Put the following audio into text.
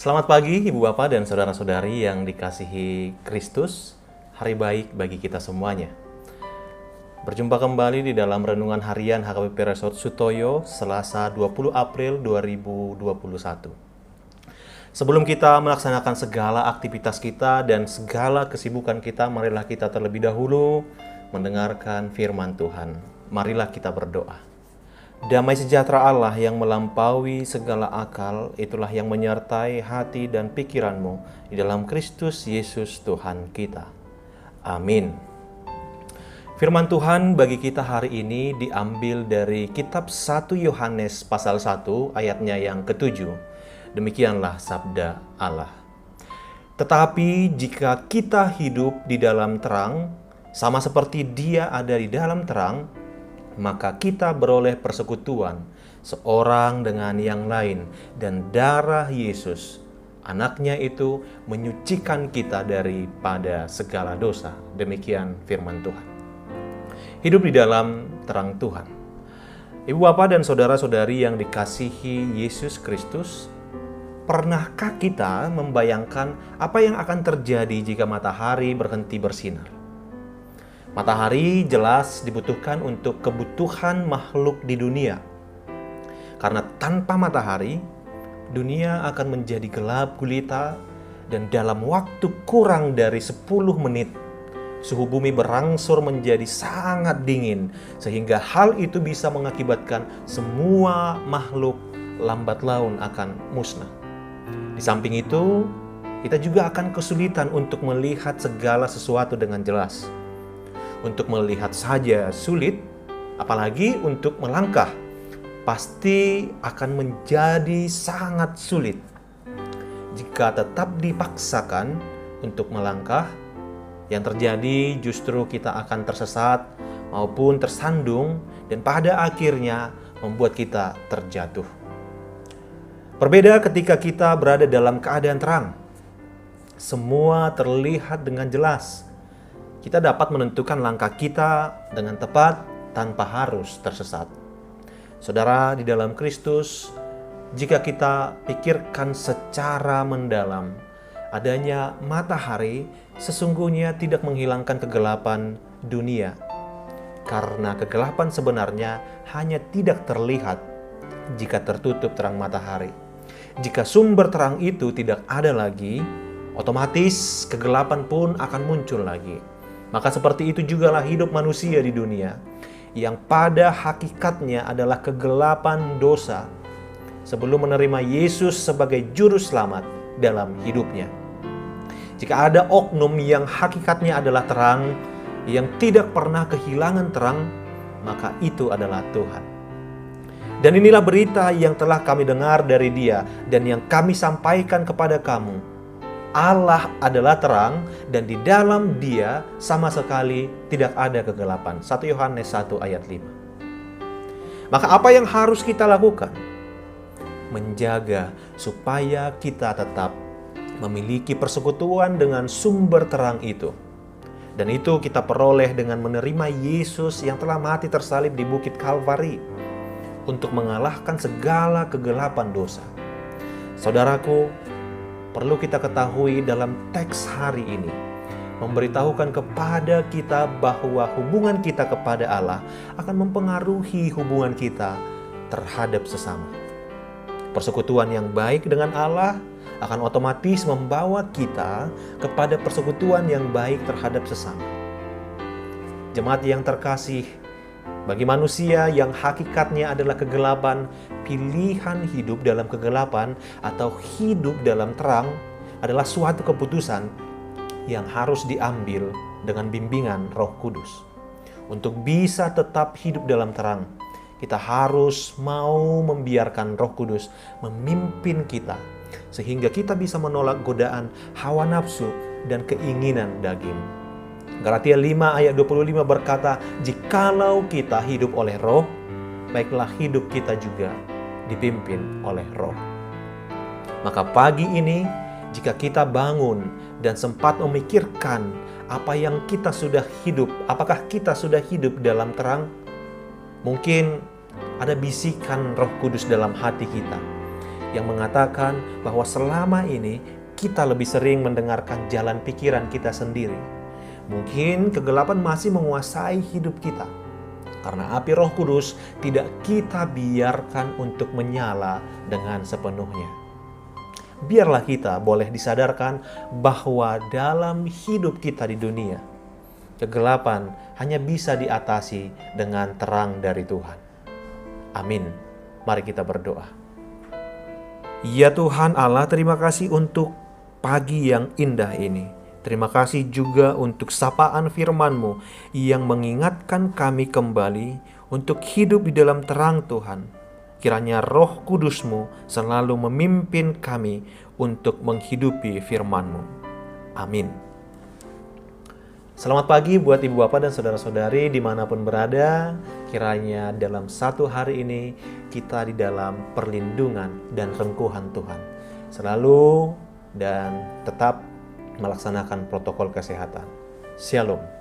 Selamat pagi Ibu Bapak dan Saudara-saudari yang dikasihi Kristus. Hari baik bagi kita semuanya. Berjumpa kembali di dalam Renungan Harian HKBP Resort Sutoyo, Selasa 20 April 2021. Sebelum kita melaksanakan segala aktivitas kita dan segala kesibukan kita, marilah kita terlebih dahulu mendengarkan firman Tuhan. Marilah kita berdoa. Damai sejahtera Allah yang melampaui segala akal, itulah yang menyertai hati dan pikiranmu di dalam Kristus Yesus Tuhan kita. Amin. Firman Tuhan bagi kita hari ini diambil dari kitab 1 Yohanes pasal 1 ayatnya yang ke-7. Demikianlah sabda Allah. Tetapi jika kita hidup di dalam terang, sama seperti Dia ada di dalam terang, maka kita beroleh persekutuan seorang dengan yang lain, dan darah Yesus, anaknya itu, menyucikan kita daripada segala dosa. Demikian firman Tuhan. Hidup di dalam terang Tuhan. Ibu bapak dan saudara-saudari yang dikasihi Yesus Kristus, pernahkah kita membayangkan apa yang akan terjadi jika matahari berhenti bersinar? Matahari jelas dibutuhkan untuk kebutuhan makhluk di dunia. Karena tanpa matahari, dunia akan menjadi gelap gulita, dan dalam waktu kurang dari 10 menit, suhu bumi berangsur menjadi sangat dingin, sehingga hal itu bisa mengakibatkan semua makhluk lambat laun akan musnah. Di samping itu, kita juga akan kesulitan untuk melihat segala sesuatu dengan jelas. Untuk melihat saja sulit, apalagi untuk melangkah pasti akan menjadi sangat sulit. Jika tetap dipaksakan untuk melangkah, yang terjadi justru kita akan tersesat maupun tersandung, dan pada akhirnya membuat kita terjatuh. Berbeda ketika kita berada dalam keadaan terang. Semua terlihat dengan jelas. Kita dapat menentukan langkah kita dengan tepat tanpa harus tersesat. Saudara di dalam Kristus, jika kita pikirkan secara mendalam, adanya matahari sesungguhnya tidak menghilangkan kegelapan dunia. Karena kegelapan sebenarnya hanya tidak terlihat jika tertutup terang matahari. Jika sumber terang itu tidak ada lagi, otomatis kegelapan pun akan muncul lagi. Maka seperti itu jugalah hidup manusia di dunia, yang pada hakikatnya adalah kegelapan dosa, sebelum menerima Yesus sebagai juru selamat dalam hidupnya. Jika ada oknum yang hakikatnya adalah terang, yang tidak pernah kehilangan terang, maka itu adalah Tuhan. Dan inilah berita yang telah kami dengar dari Dia, dan yang kami sampaikan kepada kamu. Allah adalah terang, dan di dalam Dia sama sekali tidak ada kegelapan. 1 Yohanes 1 ayat 5. Maka apa yang harus kita lakukan? Menjaga supaya kita tetap memiliki persekutuan dengan sumber terang itu. Dan itu kita peroleh dengan menerima Yesus yang telah mati tersalib di Bukit Kalvari untuk mengalahkan segala kegelapan dosa. Saudaraku, perlu kita ketahui dalam teks hari ini, memberitahukan kepada kita bahwa hubungan kita kepada Allah akan mempengaruhi hubungan kita terhadap sesama. Persekutuan yang baik dengan Allah akan otomatis membawa kita kepada persekutuan yang baik terhadap sesama. Jemaat yang terkasih, bagi manusia yang hakikatnya adalah kegelapan, pilihan hidup dalam kegelapan atau hidup dalam terang adalah suatu keputusan yang harus diambil dengan bimbingan Roh Kudus. Untuk bisa tetap hidup dalam terang, kita harus mau membiarkan Roh Kudus memimpin kita, sehingga kita bisa menolak godaan hawa nafsu dan keinginan daging. Galatia 5 ayat 25 berkata, jikalau kita hidup oleh Roh, baiklah hidup kita juga dipimpin oleh Roh. Maka pagi ini, jika kita bangun dan sempat memikirkan apa yang kita sudah hidup, apakah kita sudah hidup dalam terang? Mungkin ada bisikan Roh Kudus dalam hati kita yang mengatakan bahwa selama ini kita lebih sering mendengarkan jalan pikiran kita sendiri. Mungkin kegelapan masih menguasai hidup kita, karena api Roh Kudus tidak kita biarkan untuk menyala dengan sepenuhnya. Biarlah kita boleh disadarkan bahwa dalam hidup kita di dunia, kegelapan hanya bisa diatasi dengan terang dari Tuhan. Amin. Mari kita berdoa. Ya Tuhan Allah, terima kasih untuk pagi yang indah ini. Terima kasih juga untuk sapaan firman-Mu yang mengingatkan kami kembali untuk hidup di dalam terang Tuhan. Kiranya Roh Kudus-Mu selalu memimpin kami untuk menghidupi firman-Mu. Amin. Selamat pagi buat ibu bapak dan saudara-saudari dimanapun berada. Kiranya dalam satu hari ini kita di dalam perlindungan dan rengkuhan Tuhan. Selalu dan tetap melaksanakan protokol kesehatan. Shalom.